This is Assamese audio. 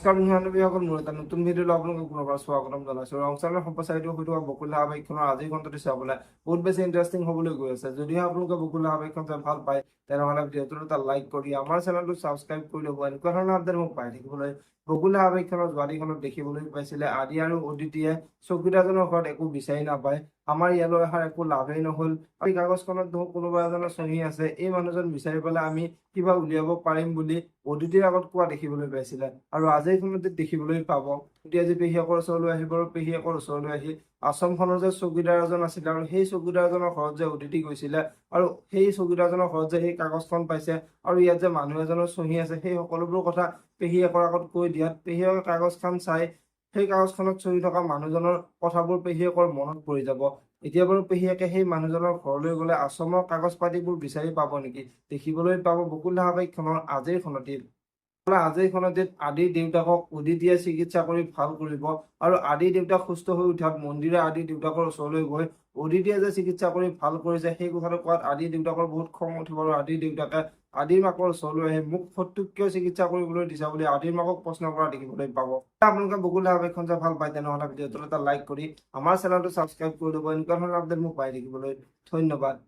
নমস্কাৰ বন্ধুসকল, মোৰ এটা নতুন ভিডিঅ'লৈ আপোনালোকক পুনৰবাৰ স্বাগতম জনাইছোঁ। ৰং চেনেলৰ সম্প্ৰচাৰিত হৈ থকা বকুল ধাৰাবাহিকখনৰ আজিৰ খণ্ডটো চাবলৈ বহুত বেছি ইণ্টাৰেষ্টিং হ'বলৈ গৈ আছে। যদিহে আপোনালোকে বকুল ধাৰাবাহিকখন চাই ভাল পায়, তেনেহ'লে ভিডিঅ'টোত এটা লাইক কৰি আমাৰ চেনেলটো ছাবস্ক্ৰাইব কৰি ল'ব। এনেকুৱা ধৰণৰ আপডেট মোক পাই থাকিবলৈ। বকুল ধাৰাবাহিকখনৰ যোৱাদিখনত দেখিবলৈ পাইছিলে আদি আৰু অদিতিয়ে চকীদাৰজনৰ ঘৰত একো বিচাৰি নাপায়। আমাৰ ইয়ালৈ অহাৰ একো লাভেই নহ'ল। এই কাগজখনত দেখোন কোনোবা এজনৰ চহী আছে, এই মানুহজন বিচাৰি পেলাই আমি কিবা উলিয়াব পাৰিম বুলি অদিতিৰ আগত কোৱা দেখিবলৈ পাইছিলে। আৰু আজিৰ খনতে দেখিবলৈ পাব। এতিয়া আজি পেহীয়েকৰ ওচৰলৈ আহিব আৰু পেহীয়েকৰ ওচৰলৈ আহি আশ্ৰমখনৰ যে চকীদাৰ এজন আছিলে আৰু সেই চকীদাৰজনৰ ঘৰত যে অদিতি গৈছিলে আৰু সেই চকীদাৰজনৰ ঘৰত যে সেই কাগজখন পাইছে আৰু ইয়াত যে মানুহ এজনৰ চহী আছে, সেই সকলোবোৰ কথা পেহীয়েকৰ আগত কৈ দিয়াত পেহীয়েকৰ কাগজখন চাই সেই কাগজখনত চহী থকা মানুহজনৰ কথাবোৰ পেহীয়েকৰ মনত পৰি যাব। এতিয়া বাৰু পেহীয়েকে সেই মানুহজনৰ ঘৰলৈ গ'লে আশ্ৰমৰ কাগজ পাতিবোৰ বিচাৰি পাব নেকি? দেখিবলৈ পাব বকুল ধাৰাবাহিকখনৰ আজিৰ খনতে। আজিৰ খনটিত আদিৰ দেউতাকক অদিতিয়ে চিকিৎসা কৰি ভাল কৰিব আৰু আদিৰ দেউতাক সুস্থ হৈ উঠাত মন্দিৰে আদিৰ দেউতাকৰ ওচৰলৈ গৈ অদিতিয়ে যে চিকিৎসা কৰি ভাল কৰিছে সেই কথাটো কোৱাত আদিৰ দেউতাকৰ বহুত খং উঠিব আৰু আদিৰ দেউতাকে আদিৰ মাকৰ ওচৰলৈ আহি মোক শত্ৰুক কিয় চিকিৎসা কৰিবলৈ দিছা বুলি আদিৰ মাকক প্ৰশ্ন কৰা দেখিবলৈ পাব। আপোনালোকে বকুল ধাৰাবাহিকখন চাই ভাল পায়, তেনেহ'লে ভিডিঅ'টো এটা লাইক কৰি আমাৰ চেনেলটো ছাবস্ক্ৰাইব কৰি ল'ব। এনেকুৱা ধৰণৰ আপডেট মোক পাই থাকিবলৈ ধন্যবাদ।